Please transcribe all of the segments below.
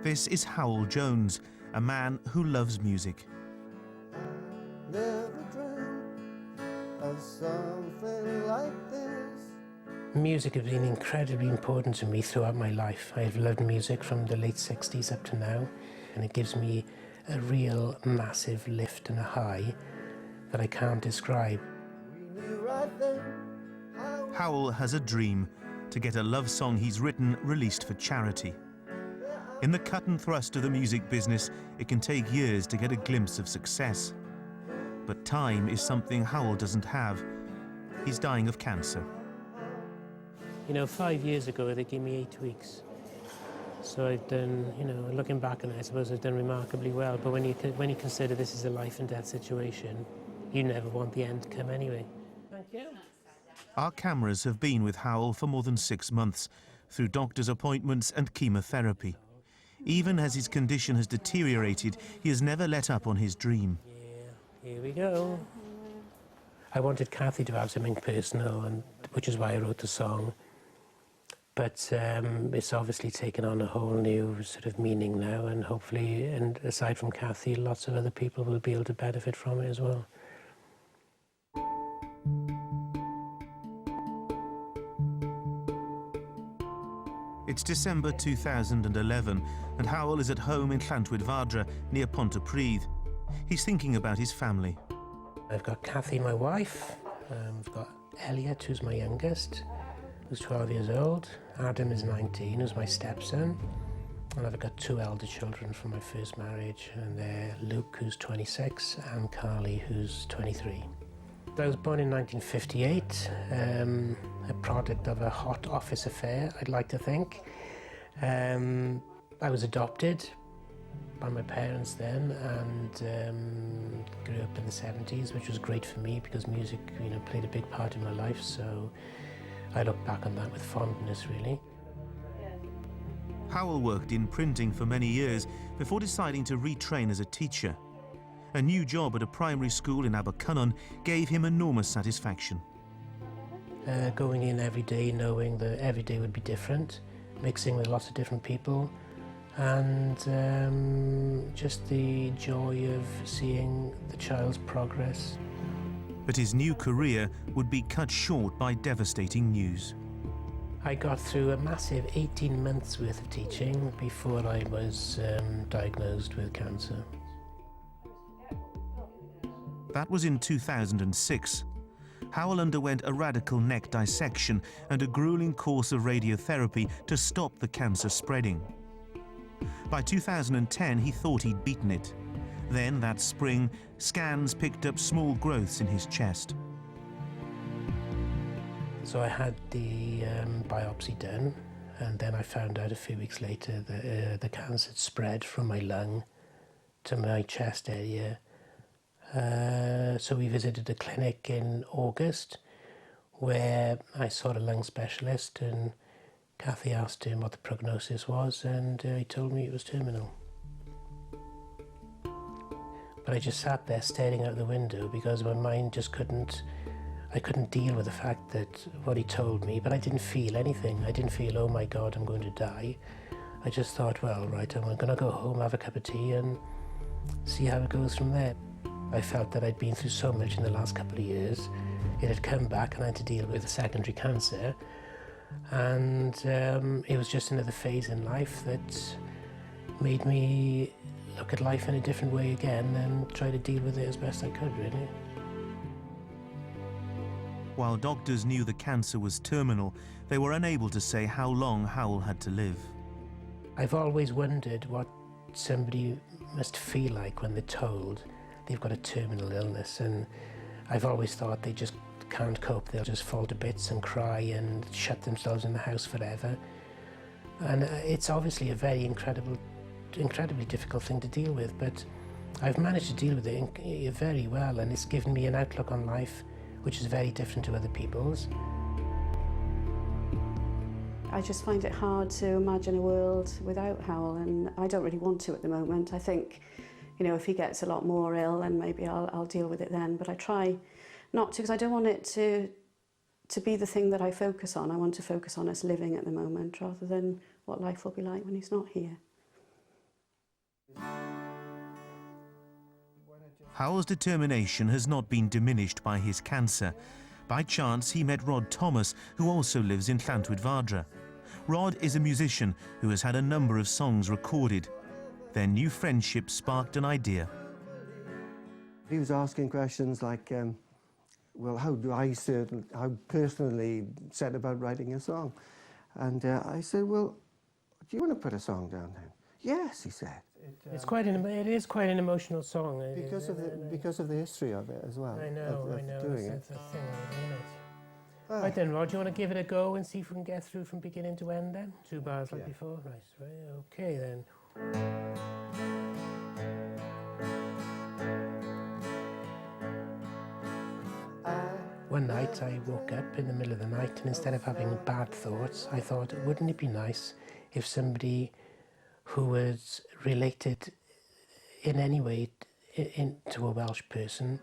This is Hywel Jones, a man who loves music. Never dreamt of something like this. Music has been incredibly important to me throughout my life. I've loved music from the late 60s up to now, and it gives me a real massive lift and a high that I can't describe. Hywel has a dream to get a love song he's written released for charity. In the cut and thrust of the music business, it can take years to get a glimpse of success. But time is something Hywel doesn't have. He's dying of cancer. You know, 5 years ago they gave me 8 weeks. So I've done, you know, looking back on it, I suppose I've done remarkably well. But when you consider this is a life and death situation, you never want the end to come anyway. Thank you. Our cameras have been with Hywel for more than 6 months, through doctor's appointments and chemotherapy. Even as his condition has deteriorated, he has never let up on his dream. Yeah, here we go. I wanted Cathy to have something personal, which is why I wrote the song. But it's obviously taken on a whole new sort of meaning now, and hopefully, and aside from Cathy, lots of other people will be able to benefit from it as well. It's December 2011, and Hywel is at home in Llantwit near Pontypridd. He's thinking about his family. I've got Cathy, my wife. I've got Elliot, who's my youngest, who's 12 years old. Adam is 19, who's my stepson. And I've got 2 elder children from my first marriage, and they're Luke, who's 26, and Carly, who's 23. I was born in 1958, a product of a hot office affair, I'd like to think. I was adopted by my parents then, and grew up in the 70s, which was great for me because music, you know, played a big part in my life. So I look back on that with fondness, really. Hywel worked in printing for many years before deciding to retrain as a teacher. A new job at a primary school in Abercynon gave him enormous satisfaction. Going in every day, knowing that every day would be different, mixing with lots of different people, and just the joy of seeing the child's progress. But his new career would be cut short by devastating news. I got through a massive 18 months worth of teaching before I was diagnosed with cancer. That was in 2006. Hywel underwent a radical neck dissection and a grueling course of radiotherapy to stop the cancer spreading. By 2010, he thought he'd beaten it. Then, that spring, scans picked up small growths in his chest. So I had the biopsy done, and then I found out a few weeks later that the cancer had spread from my lung to my chest area. So we visited a clinic in August where I saw a lung specialist, and Cathy asked him what the prognosis was, and he told me it was terminal. But I just sat there staring out the window because my mind just I couldn't deal with the fact that what he told me, but I didn't feel anything. I didn't feel, oh my God, I'm going to die. I just thought, well, right, I'm going to go home, have a cup of tea and see how it goes from there. I felt that I'd been through so much in the last couple of years. It had come back and I had to deal with a secondary cancer. And it was just another phase in life that made me look at life in a different way again and try to deal with it as best I could, really. While doctors knew the cancer was terminal, they were unable to say how long Hywel had to live. I've always wondered what somebody must feel like when they're told they've got a terminal illness, and I've always thought they just can't cope. They'll just fall to bits and cry and shut themselves in the house forever. And it's obviously a very incredibly difficult thing to deal with, but I've managed to deal with it very well, and it's given me an outlook on life which is very different to other people's. I just find it hard to imagine a world without Hywel, and I don't really want to at the moment. I think, you know, if he gets a lot more ill, then maybe I'll deal with it then, but I try not to, because I don't want it to be the thing that I focus on. I want to focus on us living at the moment rather than what life will be like when he's not here. Hywel's determination has not been diminished by his cancer. By chance, he met Rod Thomas, who also lives in Llantwit-Vardra. Rod is a musician who has had a number of songs recorded. Their new friendship sparked an idea. He was asking questions like, well, how personally set about writing a song? And I said, well, do you want to put a song down then? Yes, he said. It is quite an emotional song. Because of the history of it as well. I know. Doing That's it. the thing, isn't it? Right then, Rod, do you want to give it a go and see if we can get through from beginning to end then? 2 bars like before? Right, okay then. One night I woke up in the middle of the night, and instead of having bad thoughts, I thought, wouldn't it be nice if somebody who was related in any way to a Welsh person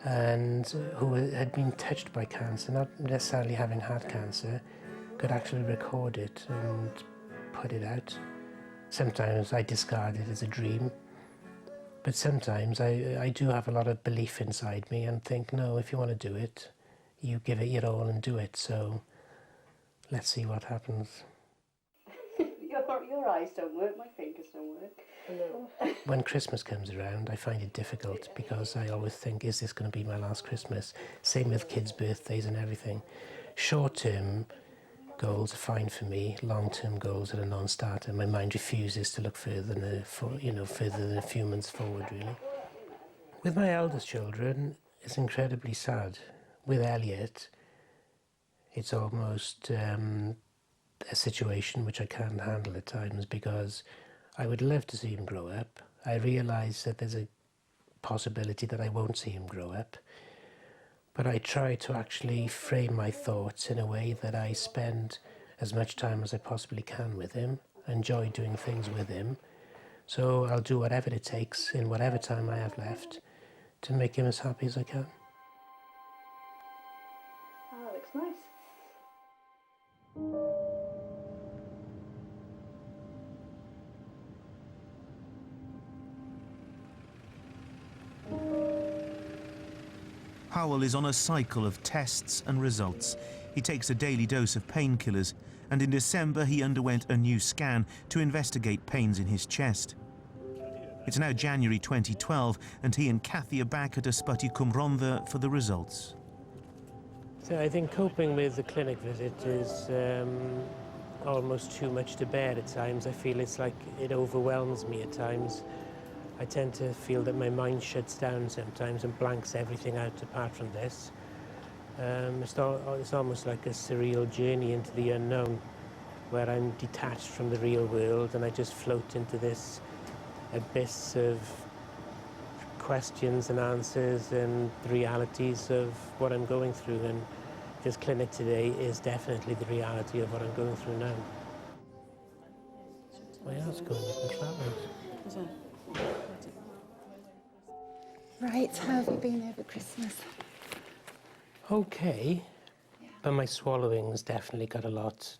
and who had been touched by cancer, not necessarily having had cancer, could actually record it and put it out. Sometimes I discard it as a dream, but sometimes I do have a lot of belief inside me and think, no, if you want to do it, you give it your all and do it. So let's see what happens. Your eyes don't work, my fingers don't work. When Christmas comes around, I find it difficult because I always think, is this going to be my last Christmas? Same with kids' birthdays and everything. Short-term goals are fine for me. Long-term goals are a non-starter. My mind refuses to look further than a few months forward, really. With my eldest children, it's incredibly sad. With Elliot, it's almost a situation which I can't handle at times because I would love to see him grow up. I realise that there's a possibility that I won't see him grow up. But I try to actually frame my thoughts in a way that I spend as much time as I possibly can with him, enjoy doing things with him. So I'll do whatever it takes in whatever time I have left to make him as happy as I can. Oh, that looks nice. Hywel is on a cycle of tests and results. He takes a daily dose of painkillers, and in December he underwent a new scan to investigate pains in his chest. It's now January 2012, and he and Cathy are back at Ysbyty Cwm Rhondda for the results. So I think coping with the clinic visit is almost too much to bear at times. I feel it's like it overwhelms me at times. I tend to feel that my mind shuts down sometimes and blanks everything out apart from this. It's almost like a surreal journey into the unknown, where I'm detached from the real world and I just float into this abyss of questions and answers and the realities of what I'm going through. And this clinic today is definitely the reality of what I'm going through now. My house going up in Flatland. Right, how have you been over Christmas? Okay, but my swallowing's definitely got a lot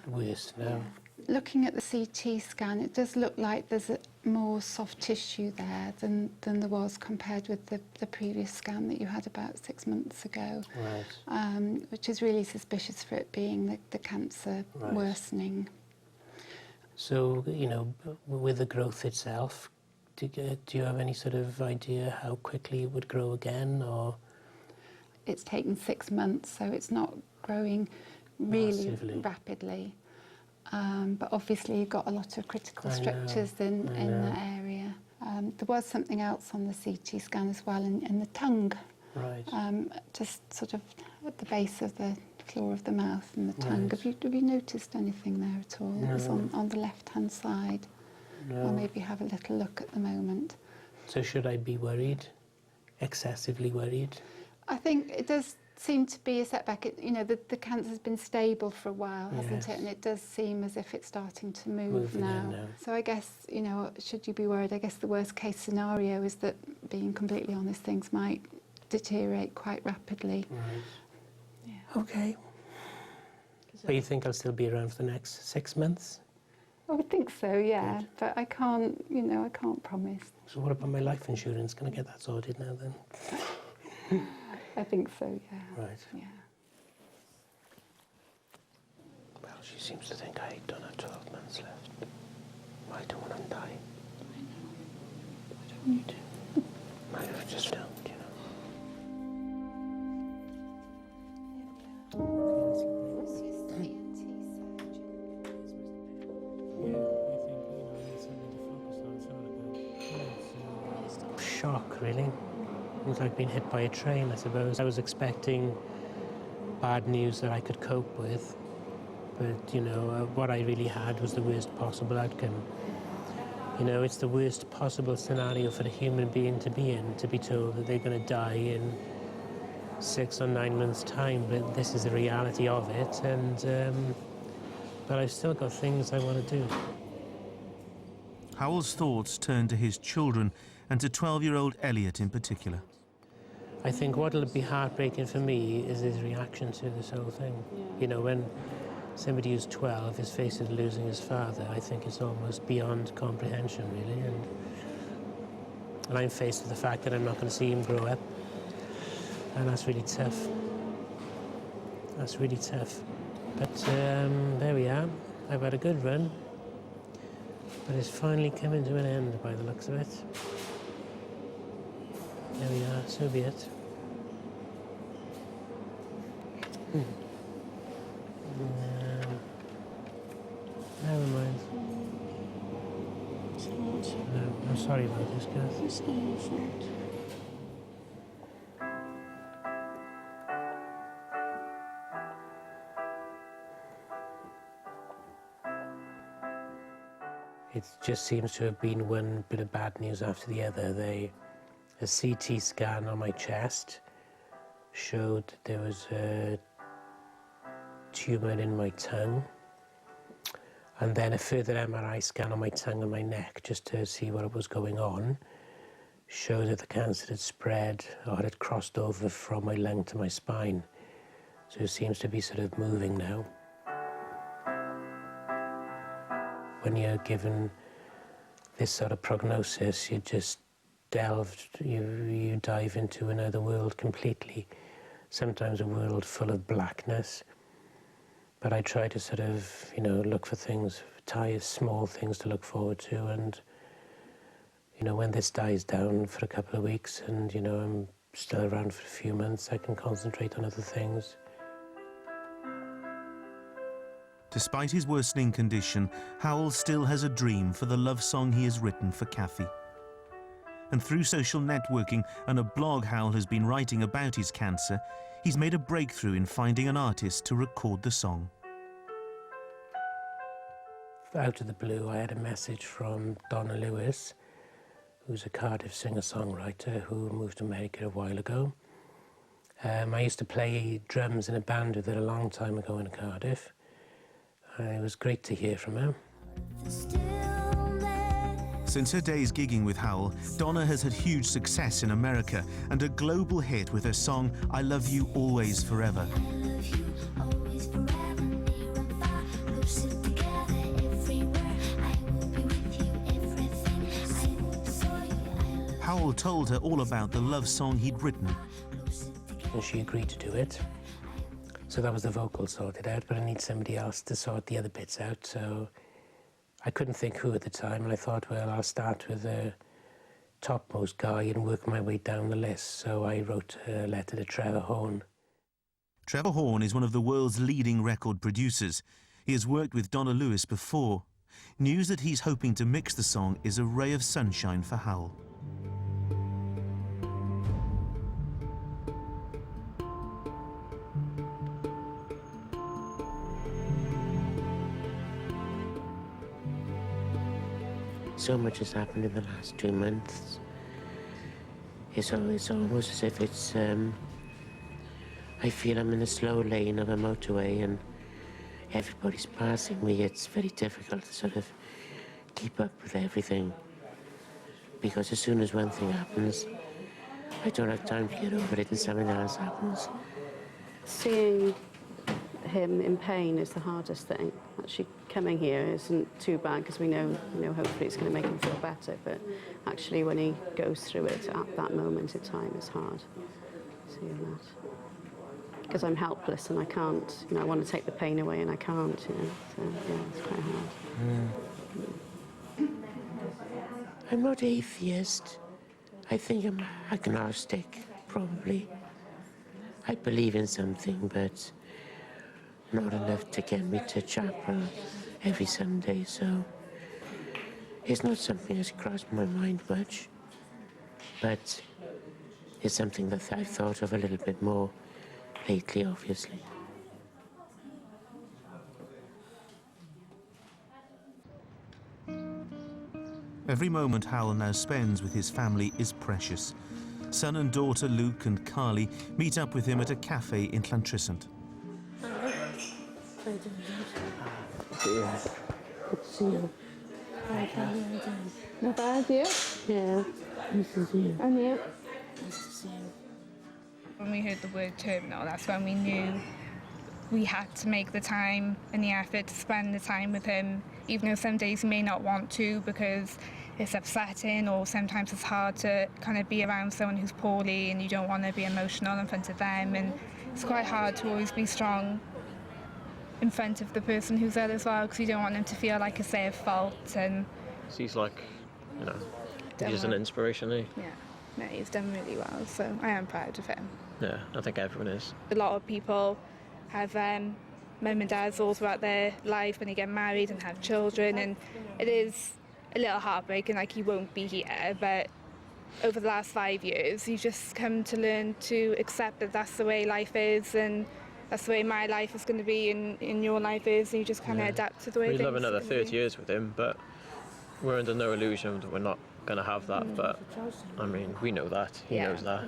worse now. Looking at the CT scan, it does look like there's more soft tissue there than there was compared with the previous scan that you had about 6 months ago. Right. Which is really suspicious for it being the cancer worsening. So, you know, with the growth itself, do you have any sort of idea how quickly it would grow again, or? It's taken 6 months, so it's not growing really Massively. rapidly. But obviously you've got a lot of critical structures in that area. There was something else on the CT scan as well in the tongue. Right. Just sort of at the base of the floor of the mouth and the tongue. Right. Have you noticed anything there at all? No. It's on the left-hand side. No. Or maybe have a little look at the moment. So should I be worried? Excessively worried? I think it does seem to be a setback. The cancer's been stable for a while, hasn't it? And it does seem as if it's starting to move now. So I guess, should you be worried? I guess the worst case scenario is that, being completely honest, things might deteriorate quite rapidly. Right. Yeah. Okay. But you think I'll still be around for the next 6 months? I would think so, yeah. Good. But I can't, you know, I can't promise. So what about my life insurance? Can I get that sorted now then? I think so, yeah. Right. Yeah. Well, she seems to think I don't have 12 months left. I don't want to die. I know. I don't want you to. I just don't, you know. Shock, really. It was like being hit by a train, I suppose. I was expecting bad news that I could cope with, but, you know, what I really had was the worst possible outcome. You know, it's the worst possible scenario for a human being to be in, to be told that they're going to die in 6 or 9 months' time, but this is the reality of it, and but I've still got things I want to do. Hywel's thoughts turned to his children and to 12-year-old Elliot in particular. I think what'll be heartbreaking for me is his reaction to this whole thing. Yeah. You know, when somebody who's 12 is faced with losing his father, I think it's almost beyond comprehension, really. And I'm faced with the fact that I'm not going to see him grow up. And that's really tough. That's really tough. But there we are. I've had a good run. But it's finally coming to an end by the looks of it. There we are, so be it. Never mind. No, I'm sorry about this, Cathy. It's not your fault. It just seems to have been one bit of bad news after the other. A CT scan on my chest showed that there was a tumour in my tongue, and then a further MRI scan on my tongue and my neck just to see what was going on showed that the cancer had spread or had crossed over from my lung to my spine. So it seems to be sort of moving now. When you're given this sort of prognosis, you just you dive into another world completely. Sometimes a world full of blackness. But I try to sort of, you know, look for things, small things to look forward to. And, you know, when this dies down for a couple of weeks and, you know, I'm still around for a few months, I can concentrate on other things. Despite his worsening condition, Hywel still has a dream for the love song he has written for Cathy. And through social networking and a blog Hywel has been writing about his cancer, he's made a breakthrough in finding an artist to record the song. Out of the blue, I had a message from Donna Lewis, who's a Cardiff singer-songwriter who moved to America a while ago. I used to play drums in a band with her a long time ago in Cardiff. It was great to hear from her. Since her days gigging with Hywel, Donna has had huge success in America and a global hit with her song I Love You Always Forever. Hywel told her all about the love song he'd written. And she agreed to do it. So that was the vocal sorted out, but I need somebody else to sort the other bits out, so I couldn't think who at the time, and I thought, well, I'll start with the topmost guy and work my way down the list. So I wrote a letter to Trevor Horn. Trevor Horn is one of the world's leading record producers. He has worked with Donna Lewis before. News that he's hoping to mix the song is a ray of sunshine for Hywel. So much has happened in the last 2 months. It's almost as if it's, I feel I'm in a slow lane of a motorway and everybody's passing me. It's very difficult to sort of keep up with everything. Because as soon as one thing happens, I don't have time to get over it and something else happens. Seeing him in pain is the hardest thing, actually coming here isn't too bad because we know, hopefully it's going to make him feel better. But actually, when he goes through it at that moment in time, it's hard seeing that. Because I'm helpless and I can't, I want to take the pain away and I can't, So, yeah, it's quite hard. I'm not atheist. I think I'm agnostic, probably. I believe in something, but not enough to get me to chapel every Sunday, so it's not something that's crossed my mind much, but it's something that I've thought of a little bit more lately, obviously. Every moment Hywel now spends with his family is precious. Son and daughter Luke and Carly meet up with him at a cafe in Llantrisant. See you. Not bad, you? Yeah, nice to see you. And you? Nice to see you. When we heard the word terminal, that's when we knew we had to make the time and the effort to spend the time with him, even though some days you may not want to because it's upsetting, or sometimes it's hard to kind of be around someone who's poorly and you don't want to be emotional in front of them, and it's quite hard to always be strong in front of the person who's ill as well, because you don't want them to feel like it's their fault. And he's like, he's an inspiration, eh? Yeah, no, he's done really well, so I am proud of him. Yeah, I think everyone is. A lot of people have mum and dads all throughout their life when they get married and have children, and it is a little heartbreaking, like he won't be here, but over the last 5 years you've just come to learn to accept that that's the way life is, and that's the way my life is going to be, and your life is, and you just kind of adapt to the way We'd things love another are gonna 30 be. years with him, but we're under no illusion that we're not going to have that, but I mean, we know that, he Yeah. knows that.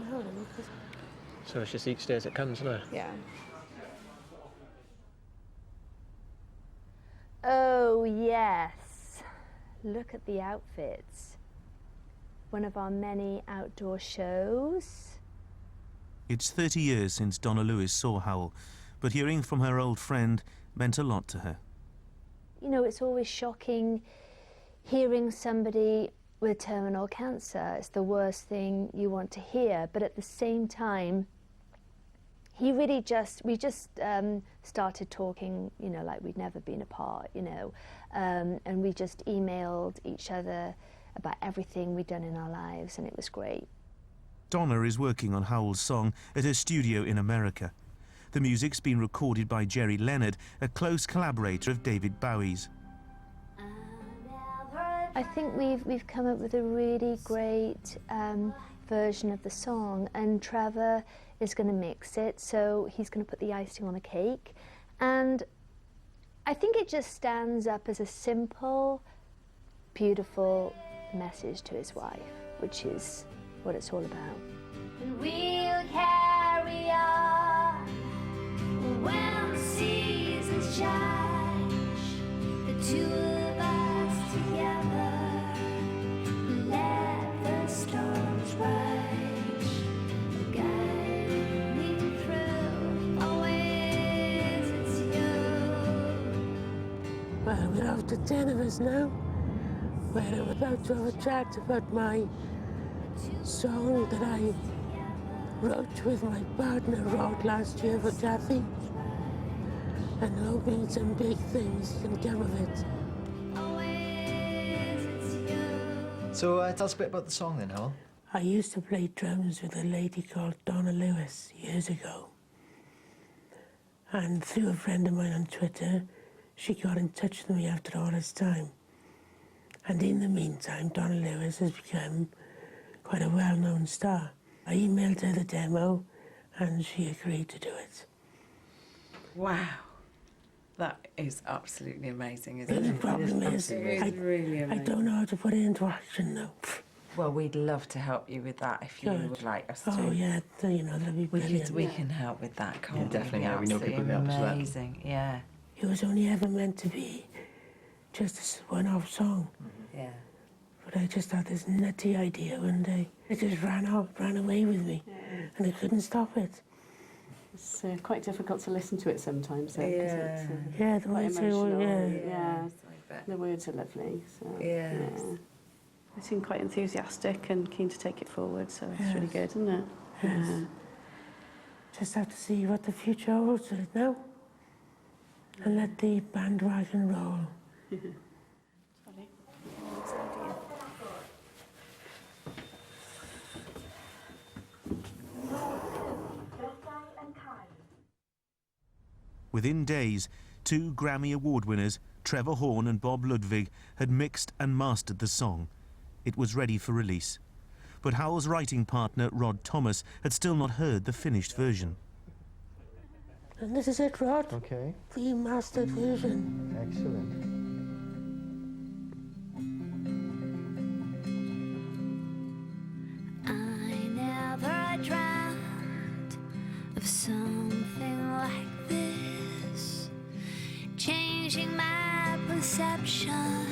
So it's just each day as it comes, isn't it? Yeah. Oh, yes. Look at the outfits. One of our many outdoor shows. It's 30 years since Donna Lewis saw Hywel, but hearing from her old friend meant a lot to her. It's always shocking hearing somebody with terminal cancer. It's the worst thing you want to hear, but at the same time, we just started talking, like we'd never been apart, and we just emailed each other about everything we'd done in our lives, and it was great. Donna is working on Hywel's song at her studio in America. The music's been recorded by Jerry Leonard, a close collaborator of David Bowie's. I think we've come up with a really great version of the song, and Trevor is going to mix it, so he's going to put the icing on the cake, and I think it just stands up as a simple, beautiful message to his wife, which is what it's all about. And we'll carry on when the seasons change, the two of us together, let the storms rage, guide me through, always it's you. Well, we're after 10 of us now. Well, I'm about to have a chat about my song that I wrote with my partner Rod last year for Cathy, and hoping some big things can come of it. So tell us a bit about the song then, Hywel. I used to play drums with a lady called Donna Lewis years ago, and through a friend of mine on Twitter, she got in touch with me after all this time. And in the meantime, Donna Lewis has become quite a well-known star. I emailed her the demo, and she agreed to do it. Wow. That is absolutely amazing, isn't it? The problem is, really amazing. I don't know how to put it into action, though. Well, we'd love to help you with that if you Good. would like us to. Oh, yeah, that'd be brilliant. We can help with that, can't we? definitely, It'd be we know people absolutely can help us with that. amazing, yeah. It was only ever meant to be just a one-off song. Yeah. But I just had this nutty idea one day. It just ran away with me, and I couldn't stop it. It's quite difficult to listen to it sometimes, though, 'cause it's Yeah, the quite words are, emotional. yeah. The words are lovely. So, Yes. yeah. They seem quite enthusiastic and keen to take it forward, so it's really good, isn't it? Yes. Yeah. Just have to see what the future holds with it now. And let the bandwagon roll. Sorry. Within days, 2 Grammy Award winners, Trevor Horn and Bob Ludwig, had mixed and mastered the song. It was ready for release. But Hywel's writing partner, Rod Thomas, had still not heard the finished version. And this is it, Rod. Okay. The mastered version. Excellent. I never dreamt of something like this, changing my perception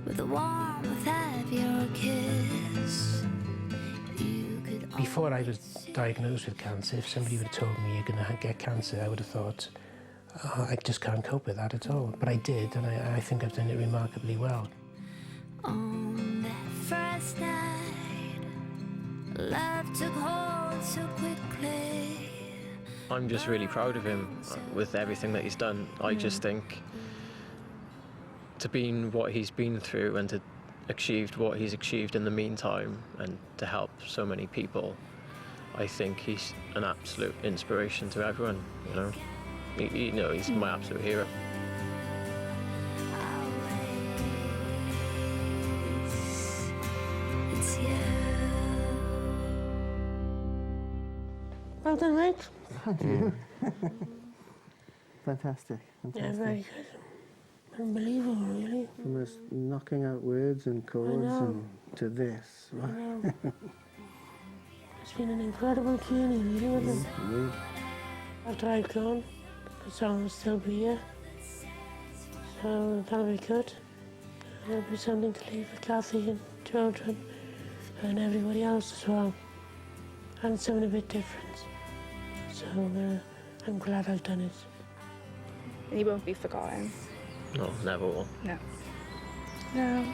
with the warmth of your kiss. Before I was diagnosed with cancer, if somebody would have told me you're going to get cancer, I would have thought, oh, I just can't cope with that at all. But I did, and I think I've done it remarkably well. On that first night, love took hold so quickly. I'm just really proud of him with everything that he's done. I just think to been what he's been through and to achieved what he's achieved in the meantime and to help so many people, I think he's an absolute inspiration to everyone, you know. He's my absolute hero. It's you. Well done, mate. Thank you. Fantastic. Yeah, very good. Unbelievable, really. From us knocking out words and chords and to this. I know. It's been an incredible journey, really, with him. Indeed. After I've gone, the song will still be here. So that'll be good. There'll be something to leave for Cathy and children and everybody else as well. And something a bit different. So I'm glad I've done it. He won't be forgotten. No, never will. No. No.